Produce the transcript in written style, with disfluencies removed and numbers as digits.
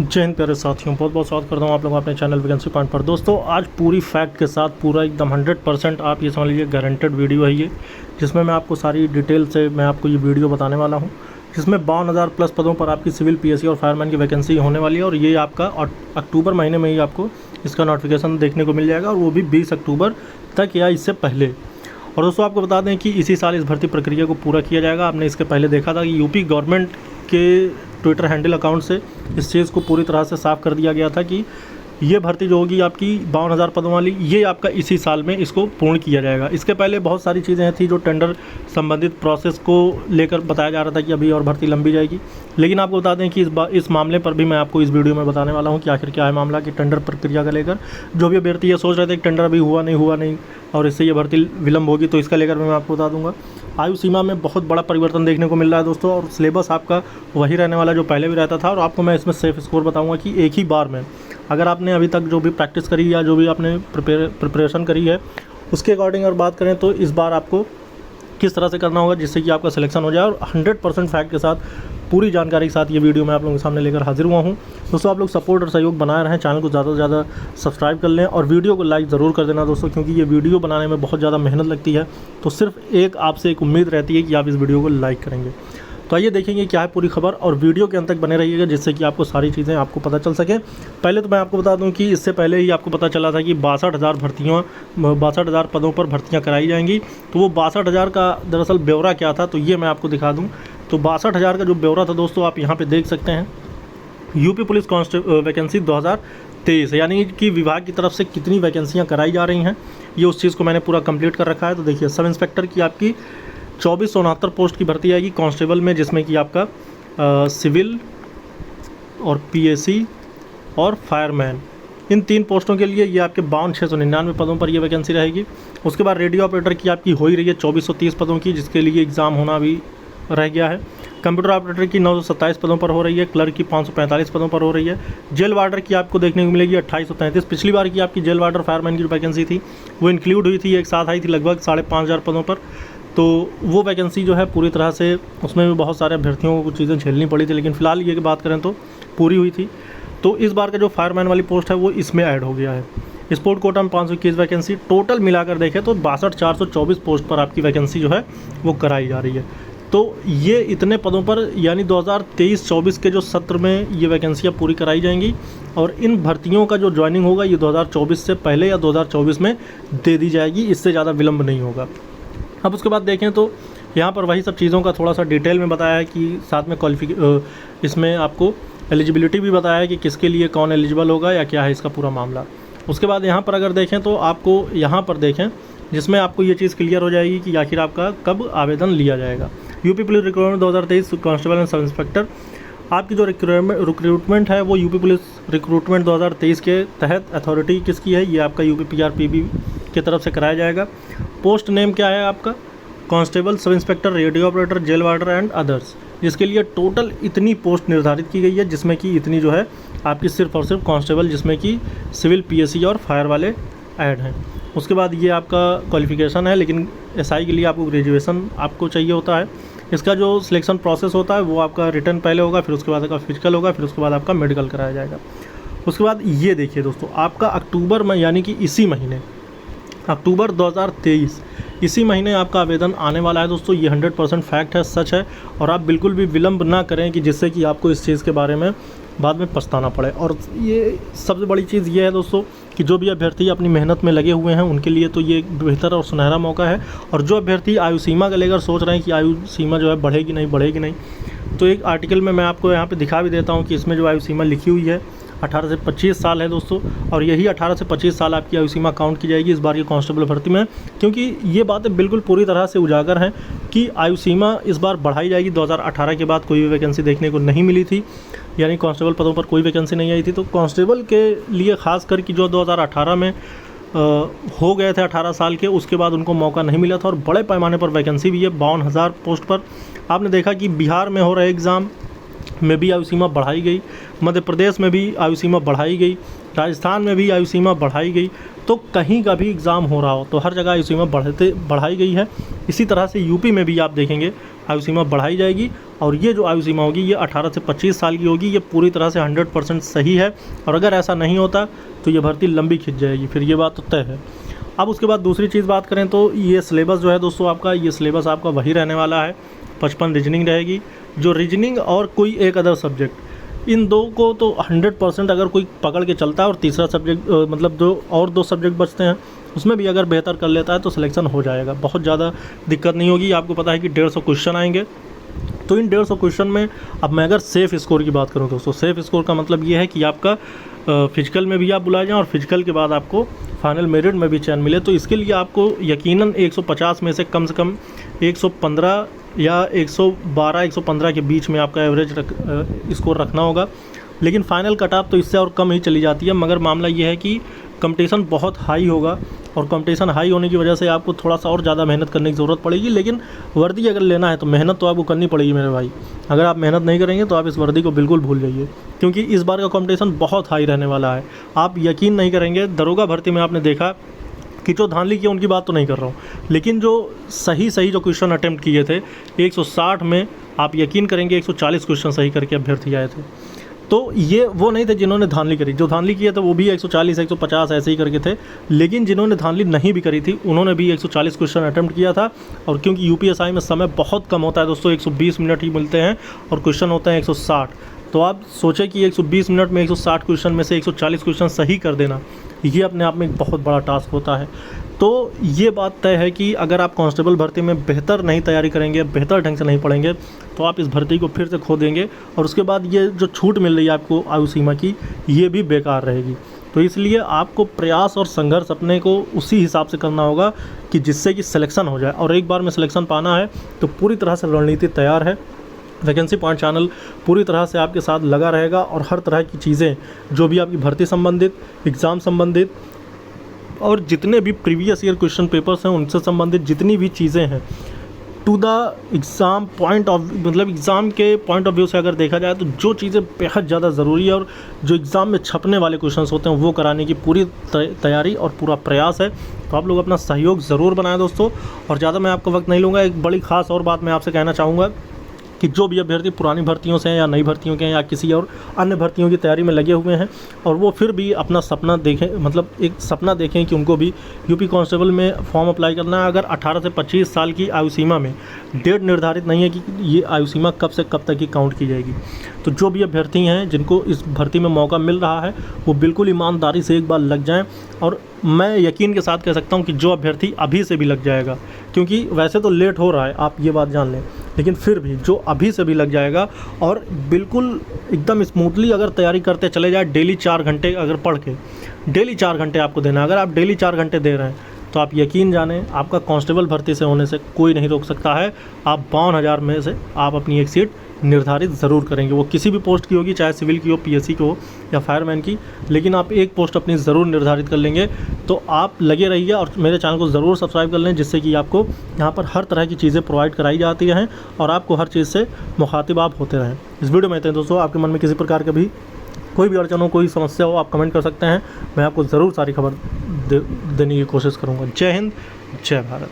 जय हिंद प्यारे साथियों, बहुत बहुत स्वागत करता हूँ आप लोगों का अपने चैनल वैकेंसी पॉइंट पर। दोस्तों आज पूरी फैक्ट के साथ पूरा एकदम 100% आप ये समझ लीजिए गारंटेड वीडियो है ये, जिसमें मैं आपको सारी डिटेल से मैं आपको ये वीडियो बताने वाला हूँ, जिसमें 52,000 प्लस पदों पर आपकी सिविल पीएससी और फायरमैन की वैकेंसी होने वाली है। और ये आपका अक्टूबर महीने में ही आपको इसका नोटिफिकेशन देखने को मिल जाएगा, और वो भी 20 अक्टूबर तक या इससे पहले। और दोस्तों आपको बता दें कि इसी साल इस भर्ती प्रक्रिया को पूरा किया जाएगा। आपने इसके पहले देखा था कि यूपी गवर्नमेंट के ट्विटर हैंडल अकाउंट से इस चीज़ को पूरी तरह से साफ कर दिया गया था कि ये भर्ती जो होगी आपकी 52,000 पदों वाली, ये आपका इसी साल में इसको पूर्ण किया जाएगा। इसके पहले बहुत सारी चीज़ें थी जो टेंडर संबंधित प्रोसेस को लेकर बताया जा रहा था कि अभी और भर्ती लंबी जाएगी, लेकिन आपको बता दें कि इस मामले पर भी मैं आपको इस वीडियो में बताने वाला हूं कि आखिर क्या है मामला, कि टेंडर प्रक्रिया का लेकर जो भी अभ्यर्थी ये सोच रहे थे कि टेंडर अभी हुआ नहीं और इससे ये भर्ती विलम्ब होगी, तो इसका लेकर मैं आपको बता दूँगा। आयु सीमा में बहुत बड़ा परिवर्तन देखने को मिल रहा है दोस्तों, और सिलेबस आपका वही रहने वाला जो पहले भी रहता था। और आपको मैं इसमें सेफ स्कोर बताऊंगा कि एक ही बार में अगर आपने अभी तक जो भी प्रैक्टिस करी या जो भी आपने प्रिपरेशन करी है उसके अकॉर्डिंग अगर बात करें तो इस बार आपको किस तरह से करना होगा जिससे कि आपका सिलेक्शन हो जाए। और 100% फैक्ट के साथ पूरी जानकारी के साथ ये वीडियो मैं आप लोगों के सामने लेकर हाजिर हुआ हूँ। दोस्तों आप लोग सपोर्ट और सहयोग बनाए रहें, चैनल को ज़्यादा से ज़्यादा सब्सक्राइब कर लें और वीडियो को लाइक ज़रूर कर देना दोस्तों, क्योंकि ये वीडियो बनाने में बहुत ज़्यादा मेहनत लगती है। तो सिर्फ आपसे एक उम्मीद रहती है कि आप इस वीडियो को लाइक करेंगे। तो आइए देखेंगे क्या है पूरी खबर, और वीडियो के अंत तक बने रहिएगा जिससे कि आपको सारी चीज़ें आपको पता चल सके। पहले तो मैं आपको बता दूं कि इससे पहले ही आपको पता चला था कि 62,000 पदों पर भर्तियां कराई जाएंगी। तो वो 62,000 का दरअसल ब्यौरा क्या था, तो ये मैं आपको दिखा दूं। तो 62,000 का जो ब्यौरा था दोस्तों, आप यहाँ पर देख सकते हैं, यूपी पुलिस वैकेंसी 2023, यानी कि विभाग की तरफ से कितनी वैकेंसियाँ कराई जा रही हैं, ये उस चीज़ को मैंने पूरा कंप्लीट कर रखा है। तो देखिए, सब इंस्पेक्टर की आपकी 2469 पोस्ट की भर्ती आएगी कांस्टेबल में, जिसमें कि आपका सिविल और पीएसी और फायरमैन, इन 3 पोस्टों के लिए ये आपके 52,699 पदों पर ये वैकेंसी रहेगी। उसके बाद रेडियो ऑपरेटर की आपकी हो ही रही है 2430 पदों की, जिसके लिए एग्ज़ाम होना भी रह गया है। कंप्यूटर ऑपरेटर की 927 पदों पर हो रही है। क्लर्क की 545 पदों पर हो रही है। जेल वार्डर की आपको देखने को मिलेगी 2833। पिछली बार की आपकी जेल वार्डर फायरमैन की जो वैकेंसी थी वो इंक्लूड हुई थी, एक साथ आई थी लगभग 5,500 पदों पर। तो वो वैकेंसी जो है पूरी तरह से, उसमें भी बहुत सारे अभ्यर्थियों को कुछ चीज़ें झेलनी पड़ी थी, लेकिन फिलहाल ये की बात करें तो पूरी हुई थी। तो इस बार का जो फायरमैन वाली पोस्ट है वो इसमें ऐड हो गया है। स्पोर्ट कोटा में 521 वैकेंसी, टोटल मिलाकर देखें तो 62,424 पोस्ट पर आपकी वैकेंसी जो है वो कराई जा रही है। तो ये इतने पदों पर, यानी 2023-24 के जो सत्र में ये वैकेंसियाँ पूरी कराई जाएंगी, और इन भर्तियों का जो ज्वाइनिंग होगा ये 2024 से पहले या 2024 में दे दी जाएगी, इससे ज़्यादा विलम्ब नहीं होगा। अब उसके बाद देखें तो यहाँ पर वही सब चीज़ों का थोड़ा सा डिटेल में बताया है कि साथ में इसमें आपको एलिजिबिलिटी भी बताया है कि किसके लिए कौन एलिजिबल होगा या क्या है इसका पूरा मामला। उसके बाद यहाँ पर अगर देखें तो आपको यहाँ पर देखें, जिसमें आपको ये चीज़ क्लियर हो जाएगी कि आखिर आपका कब आवेदन लिया जाएगा। UP police recruitment 2023 constable and sub inspector, आपकी जो रिक्रूटमेंट है वो यूपी पुलिस रिक्रूटमेंट 2023 के तहत अथॉरिटी किसकी है, ये आपका यूपी पीआरपीबी की तरफ से कराया जाएगा। पोस्ट नेम क्या है आपका, constable, sub inspector, radio operator, jail warder and others, जिसके लिए टोटल इतनी पोस्ट निर्धारित की गई है, जिसमें कि इतनी जो है आपकी सिर्फ और सिर्फ कांस्टेबल, जिसमें कि सिविल, पीएससी और फायर वाले ऐड हैं। उसके बाद ये आपका क्वालिफिकेशन है, लेकिन एसआई के लिए आपको ग्रेजुएशन आपको चाहिए होता है। इसका जो सिलेक्शन प्रोसेस होता है वो आपका रिटर्न पहले होगा, फिर उसके बाद आपका फिजिकल होगा, फिर उसके बाद आपका मेडिकल कराया जाएगा। उसके बाद ये देखिए दोस्तों, आपका अक्टूबर में, यानी कि इसी महीने अक्टूबर 2023, इसी महीने आपका आवेदन आने वाला है दोस्तों। ये 100% फैक्ट है, सच है, और आप बिल्कुल भी विलम्ब ना करें कि जिससे कि आपको इस चीज़ के बारे में बाद में पछताना पड़े। और ये सबसे बड़ी चीज़ ये है दोस्तों कि जो भी अभ्यर्थी अपनी मेहनत में लगे हुए हैं उनके लिए तो ये एक बेहतर और सुनहरा मौका है। और जो अभ्यर्थी आयु सीमा का लेकर सोच रहे हैं कि आयु सीमा जो है बढ़ेगी नहीं, तो एक आर्टिकल में मैं आपको यहाँ पे दिखा भी देता हूँ कि इसमें जो आयु सीमा लिखी हुई है 18 से 25 साल है दोस्तों, और यही 18 से 25 साल आपकी आयु सीमा काउंट की जाएगी इस बार की कांस्टेबल भर्ती में, क्योंकि ये बातें बिल्कुल पूरी तरह से उजागर हैं कि आयु सीमा इस बार बढ़ाई जाएगी। 2018 के बाद कोई भी वैकेंसी देखने को नहीं मिली थी, यानी कांस्टेबल पदों पर कोई वैकेंसी नहीं आई थी। तो कांस्टेबल के लिए ख़ास कर कि जो 2018 में हो गए थे 18 साल के, उसके बाद उनको मौका नहीं मिला था, और बड़े पैमाने पर वैकेंसी भी है 52,000 पोस्ट पर। आपने देखा कि बिहार में हो रहे एग्ज़ाम में भी आयु सीमा बढ़ाई गई, मध्य प्रदेश में भी आयु सीमा बढ़ाई गई, राजस्थान में भी आयु सीमा बढ़ाई गई। तो कहीं का भी एग्ज़ाम हो रहा हो तो हर जगह आयु सीमा बढ़ाई गई है। इसी तरह से यूपी में भी आप देखेंगे आयु सीमा बढ़ाई जाएगी, और ये जो आयु सीमा होगी ये 18 से 25 साल की होगी। ये पूरी तरह से 100% सही है, और अगर ऐसा नहीं होता तो ये भर्ती लंबी खिंच जाएगी, फिर ये बात तो तय है। अब उसके बाद दूसरी चीज़ बात करें तो ये सिलेबस जो है दोस्तों आपका, ये सिलेबस आपका वही रहने वाला है। 55 रीजनिंग रहेगी, जो रीजनिंग और कोई एक अदर सब्जेक्ट, इन दो को तो 100% अगर कोई पकड़ के चलता है, और तीसरा सब्जेक्ट मतलब दो सब्जेक्ट बचते हैं उसमें भी अगर बेहतर कर लेता है तो सिलेक्शन हो जाएगा, बहुत ज़्यादा दिक्कत नहीं होगी। आपको पता है कि 150 क्वेश्चन आएंगे, तो इन 150 क्वेश्चन में अब मैं अगर सेफ़ स्कोर की बात करूँ दोस्तों, सेफ़ स्कोर का मतलब ये है कि आपका फिजिकल में भी आप बुलाए जाएँ और फिजिकल के बाद आपको फाइनल मेरिट में भी चयन मिले। तो इसके लिए आपको यकीनन 150 में से कम 115 या 112 115 के बीच में आपका एवरेज स्कोर रखना होगा। लेकिन फाइनल कट ऑफ तो इससे और कम ही चली जाती है, मगर मामला ये है कि कंपटीशन बहुत हाई होगा, और कंपटीशन हाई होने की वजह से आपको थोड़ा सा और ज़्यादा मेहनत करने की ज़रूरत पड़ेगी। लेकिन वर्दी अगर लेना है तो मेहनत तो आपको करनी पड़ेगी मेरे भाई। अगर आप मेहनत नहीं करेंगे तो आप इस वर्दी को बिल्कुल भूल जाइए, क्योंकि इस बार का कंपटीशन बहुत हाई रहने वाला है। आप यकीन नहीं करेंगे, दरोगा भर्ती में आपने देखा कि जो धांधली की उनकी बात तो नहीं कर रहा हूँ, लेकिन जो सही जो क्वेश्चन अटेम्प्ट किए थे 160 में, आप यकीन करेंगे 140 क्वेश्चन सही करके अभ्यर्थी आए थे। तो ये वो नहीं थे जिन्होंने धांधली करी, जो धांधली किए थे वो भी 140 150 ऐसे ही करके थे। लेकिन जिन्होंने धांधली नहीं भी करी थी उन्होंने भी 140 क्वेश्चन अटेम्प्ट किया था। और क्योंकि यूपीएसआई में समय बहुत कम होता है दोस्तों, 120 मिनट ही मिलते हैं और क्वेश्चन होते हैं 160, तो आप सोचें कि 120 मिनट में 160 क्वेश्चन में से 140 क्वेश्चन सही कर देना, ये अपने आप में एक बहुत बड़ा टास्क होता है। तो ये बात तय है कि अगर आप कांस्टेबल भर्ती में बेहतर नहीं तैयारी करेंगे, बेहतर ढंग से नहीं पढ़ेंगे, तो आप इस भर्ती को फिर से खो देंगे, और उसके बाद ये जो छूट मिल रही है आपको आयु सीमा की, ये भी बेकार रहेगी। तो इसलिए आपको प्रयास और संघर्ष अपने को उसी हिसाब से करना होगा कि जिससे कि सिलेक्शन हो जाए, और एक बार में सिलेक्शन पाना है तो पूरी तरह से रणनीति तैयार है। वैकेंसी पॉइंट चैनल पूरी तरह से आपके साथ लगा रहेगा, और हर तरह की चीज़ें जो भी आपकी भर्ती संबंधित, एग्ज़ाम संबंधित, और जितने भी प्रीवियस ईयर क्वेश्चन पेपर्स हैं उनसे संबंधित जितनी भी चीज़ें हैं, to the exam point of मतलब एग्ज़ाम के पॉइंट ऑफ व्यू से अगर देखा जाए तो जो चीज़ें बेहद ज़्यादा ज़रूरी है और जो एग्ज़ाम में छपने वाले क्वेश्चंस होते हैं वो कराने की पूरी तैयारी और पूरा प्रयास है। तो आप लोग अपना सहयोग ज़रूर बनाएं दोस्तों। और ज़्यादा मैं आपका वक्त नहीं लूँगा, एक बड़ी ख़ास और बात मैं आपसे कहना चाहूँगा कि जो भी अभ्यर्थी पुरानी भर्तियों से हैं या नई भर्तियों के हैं या किसी और अन्य भर्तियों की तैयारी में लगे हुए हैं, और वो फिर भी अपना सपना देखें, मतलब एक सपना देखें कि उनको भी यूपी कांस्टेबल में फॉर्म अप्लाई करना है। अगर 18 से 25 साल की आयु सीमा में डेट निर्धारित नहीं है कि ये आयु सीमा कब से कब तक की काउंट की जाएगी, तो जो भी अभ्यर्थी हैं जिनको इस भर्ती में मौका मिल रहा है वो बिल्कुल ईमानदारी से एक बार लग जाएँ। और मैं यकीन के साथ कह सकता हूँ कि जो अभ्यर्थी अभी से भी लग जाएगा, क्योंकि वैसे तो लेट हो रहा है, आप ये बात जान लें, लेकिन फिर भी जो अभी से भी लग जाएगा और बिल्कुल एकदम स्मूथली अगर तैयारी करते चले जाए, डेली 4 घंटे अगर पढ़ के डेली 4 घंटे आपको देना, अगर आप डेली 4 घंटे दे रहे हैं तो आप यकीन जानें आपका कांस्टेबल भर्ती से होने से कोई नहीं रोक सकता है। आप 52,000 में से आप अपनी एक सीट निर्धारित ज़रूर करेंगे, वो किसी भी पोस्ट की होगी, चाहे सिविल की हो, पीएससी की हो या फायरमैन की, लेकिन आप एक पोस्ट अपनी ज़रूर निर्धारित कर लेंगे। तो आप लगे रहिए और मेरे चैनल को ज़रूर सब्सक्राइब कर लें, जिससे कि आपको यहाँ पर हर तरह की चीज़ें प्रोवाइड कराई जाती रहें और आपको हर चीज़ से मुखातिब आप होते रहें। इस वीडियो में इतना दोस्तों, आपके मन में किसी प्रकार का भी कोई भी अड़चन हो, कोई समस्या हो, आप कमेंट कर सकते हैं, मैं आपको ज़रूर सारी खबर देने की कोशिश करूँगा। जय हिंद, जय भारत।